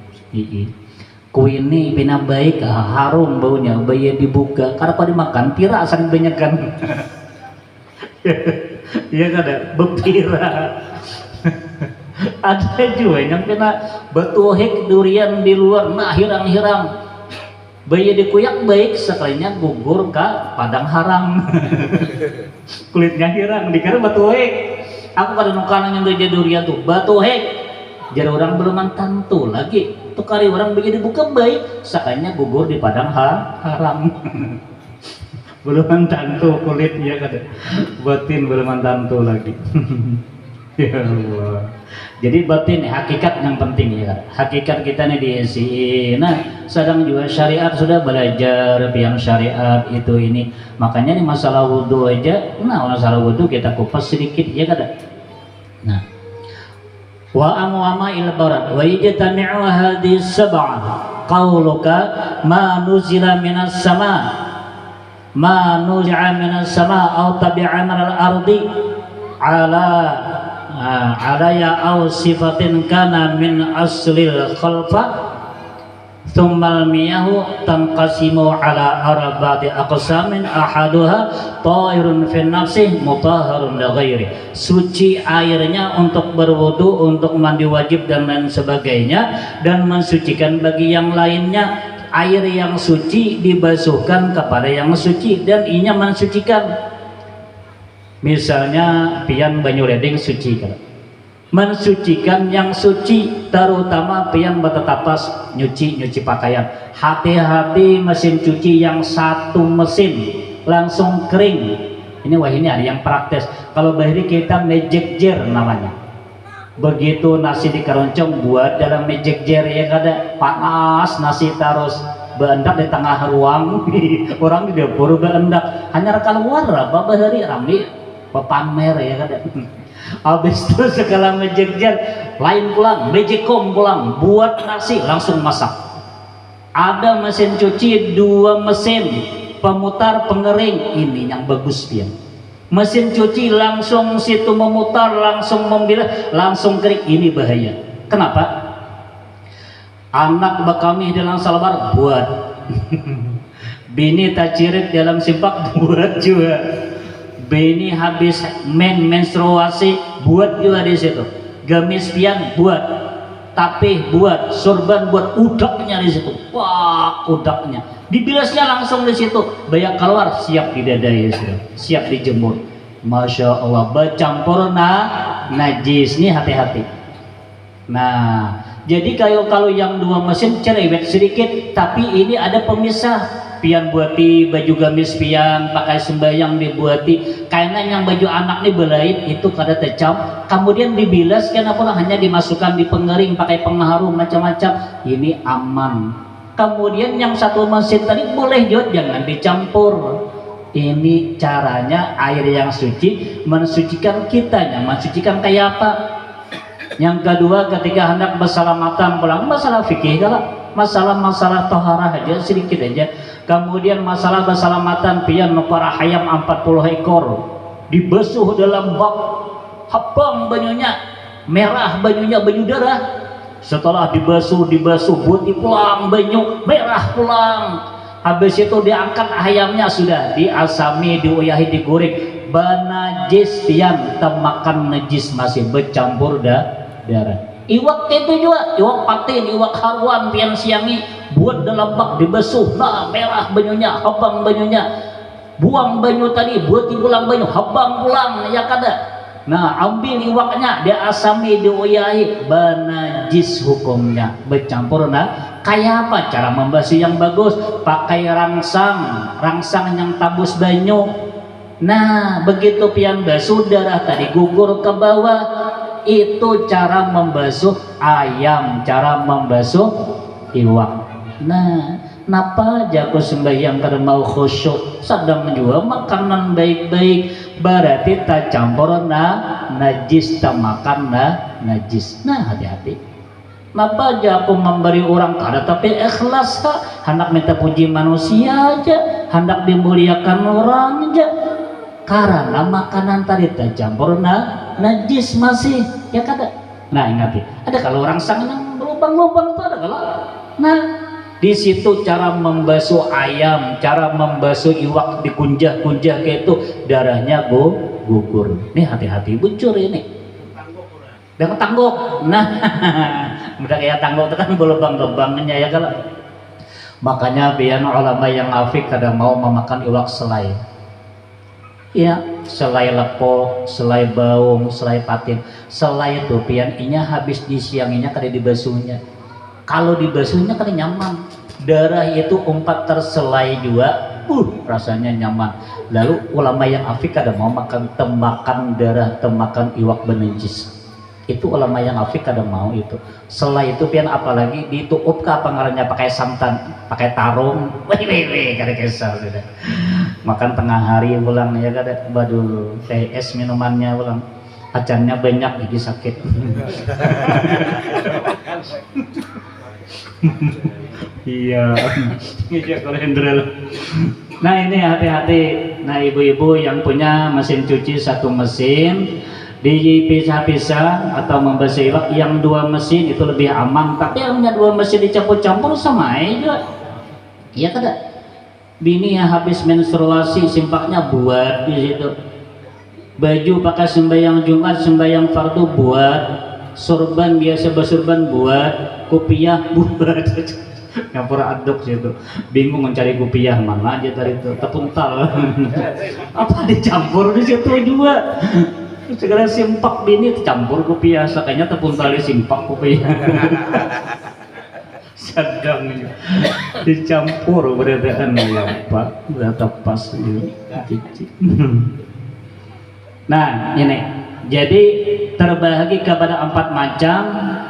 ku ini pina baik, harum baunya, bayi dibuka. Karena pada makan pira asal banyakan. Iya kada, bepira. Ada juga yang kena betuhik durian di luar, nah hirang-hirang bayi dikuyak baik sekalinya gugur ke padang harang. Kulitnya hirang dikira betuhik. Aku kada nukanan yang jadi durian tuh betuhik jadi orang belum tentu lagi tuh kali orang bayi dibuka baik sekalinya gugur di padang harang. Belum tentu kulitnya kada batin belum tentu lagi. Ya Allah. Jadi batin hakikat yang penting ya kan. Hakikat kita nih diisi. Nah, sedang juga syariat sudah belajar yang syariat itu ini. Makanya nih masalah wudhu aja, nah masalah wudhu kita kupas sedikit ya kada. Nah, wa amwama il barat wa yajtami'u hadhihi sab'ah qauluka ma nuzila minas sama ma nuzila minas sama aw tabi'a minal ardi ala alaya aw sifatin kana min aslil khalfa thummal miyahu tanqasimu ala arba'ati aqsamin ahaduha tahirun fi nafsih mutahharun li ghairi. Suci airnya untuk berwudu, untuk mandi wajib dan lain sebagainya, dan mensucikan bagi yang lainnya. Air yang suci dibasuhkan kepada yang suci dan inya mensucikan. Misalnya pian banyu reding suci kan, mensucikan yang suci, terutama pian bertetapas nyuci pakaian. Hati-hati mesin cuci yang satu mesin langsung kering. Ini wah ini ada yang praktis. Kalau bahiri kita magic jar namanya. Begitu nasi dikeroncong buat dalam magic jar ya kada panas nasi terus beendak di tengah ruang orang di dapur beendak hanya keluar apa bahari ramli pamer ya kan. Habis itu segala mejejer lain pulang mejekom pulang buat nasi langsung masak. Ada mesin cuci 2 mesin pemutar pengering, ini yang bagus dia. Mesin cuci langsung situ memutar langsung membilas langsung kering, ini bahaya. Kenapa? Anak bekami dalam salbar buat bini tacirit dalam simpak buat juga. Bini habis menstruasi buat juga di situ. Gamis pian buat, tapih buat, sorban buat, udaknya di situ. Wah, udaknya. Dibilasnya langsung di situ. Banyak keluar siap didadai sudah. Siap dijemur. Masya Allah, bercampur najis. Nih hati-hati. Nah, jadi kalau yang 2 mesin cerewet sedikit, tapi ini ada pemisah. Pian buati baju gamis pian pakai sembayang dibuati karena yang baju anak nih belait itu kada tecam kemudian dibilas kenapa hanya dimasukkan di pengering pakai pengharum macam-macam, ini aman. Kemudian yang satu mesin tadi boleh juga jangan dicampur. Ini caranya air yang suci mensucikan kitanya, mensucikan kayak apa. Yang kedua ketika hendak bersalamatan pulang, masalah fikih kalau masalah toharah aja sedikit aja. Kemudian masalah bersalamatan pian para hayam 40 ekor dibasuh dalam bak habang banyunya merah, banyunya banyu darah. Setelah dibasuh buat pulang banyu merah pulang. Habis itu diangkat ayamnya sudah diasami, diuyahi, digoreng. Banajis pian temakan najis masih bercampur darah. Iwak itu juga, iwak patin, iwak haruan pian siangi buat dalam bak dibasuh, nah merah banyunya, habang banyunya, buang banyu tadi, buat pulang banyu, habang pulang ya kada. Nah ambil iwaknya, dia asami, diuyahi, banajis hukumnya, bercampur. Nah kayak apa cara membasuh yang bagus? Pakai rangsang yang tabus banyu. Nah begitu pian basuh darah tadi gugur ke bawah. Itu cara membasuh ayam, cara membasuh iwak. Nah, napa jago sembahyang kada mau khusyuk, sedang juga makanan baik-baik, berarti tak campur najis, tak makan najis. Nah, hati-hati. Napa jago memberi orang kada tapi ikhlas hendak minta puji manusia aja, hendak dimuliakan orang aja. Karena makanan tadi tercampur najis masih ya kada. Nah ingat ya, ada kalau orang sang yang berlubang-lubang itu ada kalau. Nah di situ cara membasuh ayam, cara membasuh iwak dikunjah-kunjah kayak itu darahnya gugur. Nih hati-hati bucur ini. Dan tangguk. Nah udah kayak tangguk itu kan berlubang-lubangnya ya kalau. Makanya biar ulama yang afik kadang mau memakan iwak selai. Ya, selai lepo, selai baung, selai patin. Selai itu pian inya habis disianginya kada dibasuhnya. Kalau dibasuhnya kada nyaman. Darah itu umpat terselai juga, rasanya nyaman. Lalu ulama yang afik kada mau makan temakan darah, temakan iwak benenjis. Itu ulama yang afik kadang mau itu. Setelah itu pian apalagi dituup ke apa ngarannya pakai santan, pakai tarung. Wih kada kesal sudah. Makan tengah hari pulang ya kada badul teh es minumannya pulang. Acannya banyak gigi sakit. Iya. Iya kolendrol. Nah ini hati-hati. Nah ibu-ibu yang punya mesin cuci satu mesin dipisah-pisah atau membasuh iwak, yang 2 mesin itu lebih aman. Tapi yang punya 2 mesin dicampur-campur sama aja. Iya kada? Bini yang habis menstruasi simpaknya buat di situ. Baju pakai sembahyang Jumat, sembahyang fardu buat. Sorban biasa bersorban buat. Kopiah buat. Nyampur aduk situ. Bingung mencari kopiah mana aja dari itu. Tepuntal. Apa dicampur di situ juga. Segala simpak bini campur kopiah, sakanya tepung tali simpak kopiah. Sedang dicampur beradaan apa berata pas cici. Nah ini jadi terbagi kepada 4 macam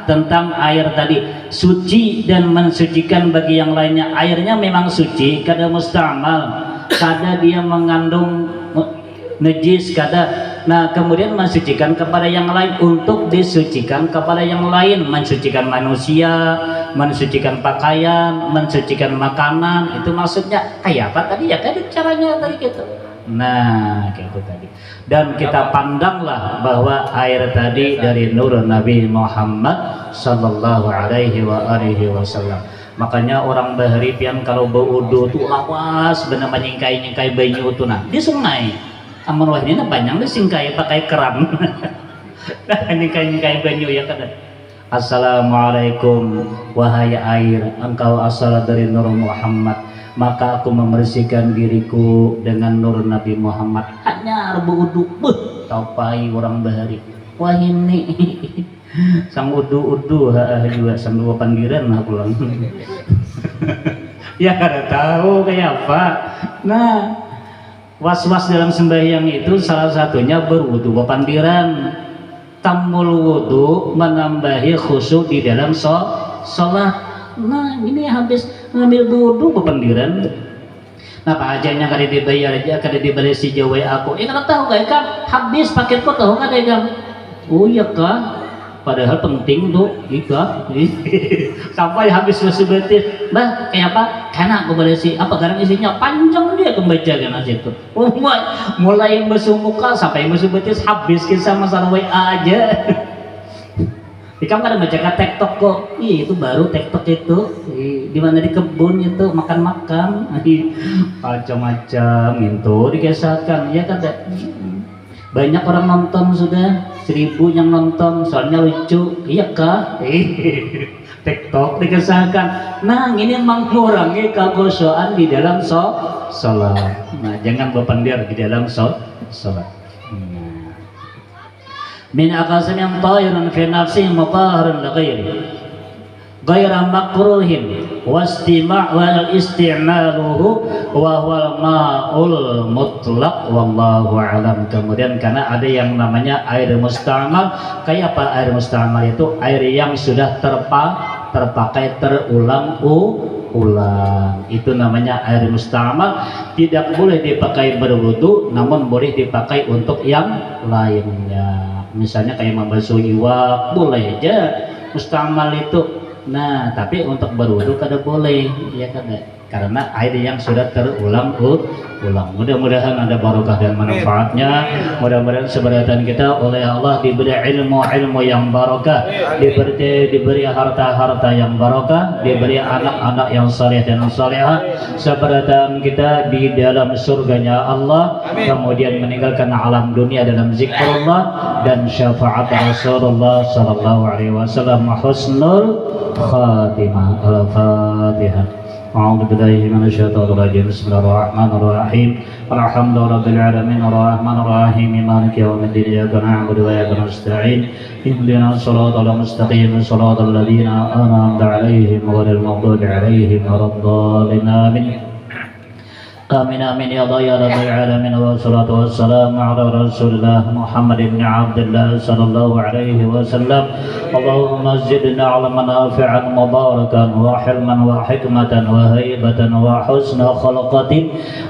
tentang air tadi, suci dan mensucikan bagi yang lainnya. Airnya memang suci, kada mustamal, kada dia mengandung najis, kada. Nah kemudian mensucikan kepada yang lain, untuk disucikan kepada yang lain, mensucikan manusia, mensucikan pakaian, mensucikan makanan. Itu maksudnya kayak apa tadi ya, kayak caranya tadi gitu. Nah kayak itu tadi. Dan kita pandanglah bahwa air tadi dari nur Nabi Muhammad sallallahu alaihi wasallam. Makanya orang bahari pian kalau berwudu tuh lawas benar nyingkai banyu tuh nah di sungai. Amun wah ini panjang deh singkai pakai keran. Nah nyingkai banyu ya kan. Assalamualaikum wahai air, engkau asal dari nur Muhammad, maka aku membersihkan diriku dengan nur Nabi Muhammad. Hanya berwudu, taupai orang bahari. Wah ini sang udu juga sang 2 pandiran lah pulang. Ya kada tahu kayak apa. Nah was-was dalam sembahyang itu salah satunya berwudu papandiran. Tamul wudu menambahi khusyuk di dalam sholat. Nah ini habis ngambil wudu papandiran. Nah pak ajarnya kada dibayar aja, kada dibayar si jawa aku. Kada tahu kayak kan habis paketku tahu kada kan? Oh iya kah? Padahal penting tuh juga. Sampai habis bersih-bersih, bah kayak apa? Karena aku bersih apa karena isinya panjang dia membaca kan situ. Oh, mulai basuh muka sampai bersih-bersih habis kisah masalah WA aja. Kamu kan baca TikTok kok. Ih, itu baru TikTok itu. Di mana di kebun itu makan-makan. Macam-macam itu dikisahkan ya kan. Banyak orang nonton sudah, 1000 yang nonton, soalnya lucu, iya kah? TikTok dikisahkan. Nah ini mengurangi kekhusyuan di dalam sholat. Nah jangan berpendir di dalam sholat. Min akasan yang tahirun fi nafsi mutahharun li ghairi ghairan makruhin wal isti'maluhu wa huwal ma'ul mutlaq wallahu alam. Kemudian karena ada yang namanya air musta'mal. Kayak apa air musta'mal itu? Air yang sudah terpakai terulang-ulang, itu namanya air musta'mal. Tidak boleh dipakai berwudu, namun boleh dipakai untuk yang lainnya. Misalnya kayak membasuh iwak boleh aja musta'mal itu. Nah tapi untuk berwudu kada boleh ya kada, karena air yang sudah terulang-ulang. Mudah-mudahan ada barokah dan manfaatnya. Mudah-mudahan seberatan kita oleh Allah diberi ilmu yang barokah, diberi harta yang barokah, diberi anak-anak yang saleh dan salehah. Seberatan kita di dalam surganya Allah, kemudian meninggalkan alam dunia dalam zikrullah dan syafaat Rasulullah sallallahu alaihi wasallam. Husnul khatimah. Al-Fatihah. أعوذ بالله من الشيطان الرجيم. بسم الله الرحمن الرحيم. الحمد لله رب العالمين الرحمن الرحيم مالك يوم الدين إياك نعبد وإياك نستعين اهدنا الصراط المستقيم صراط الذين أنعمت عليهم غير المغضوب عليهم ولا الضالين آمين. آمين آمين يا الله يا رب العالمين والصلاة والسلام على رسول الله محمد بن عبد الله صلى الله عليه وسلم اللهم زدنا علما نافعا مباركا وحلما وحكمة وهيبة وحسن خلقة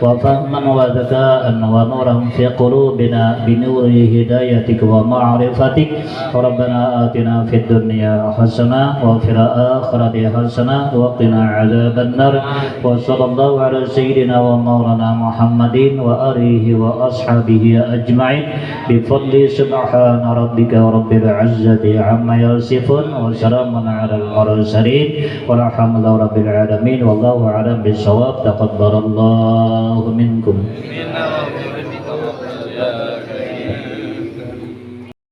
وفهما وذكاء ونورا في قلوبنا بنور هدايتك ومعرفتك ربنا آتنا في الدنيا حسنة وفي الآخرة حسنة وقنا عذاب النار وصلى الله على سيدنا ومولانا محمد وآله وأصحابه أجمعين بفضل سبحان ربك رب العزة عما يصفون وسلام على المرسلين والحمد لله رب العالمين والله أعلم بالصواب تقبل الله منكم.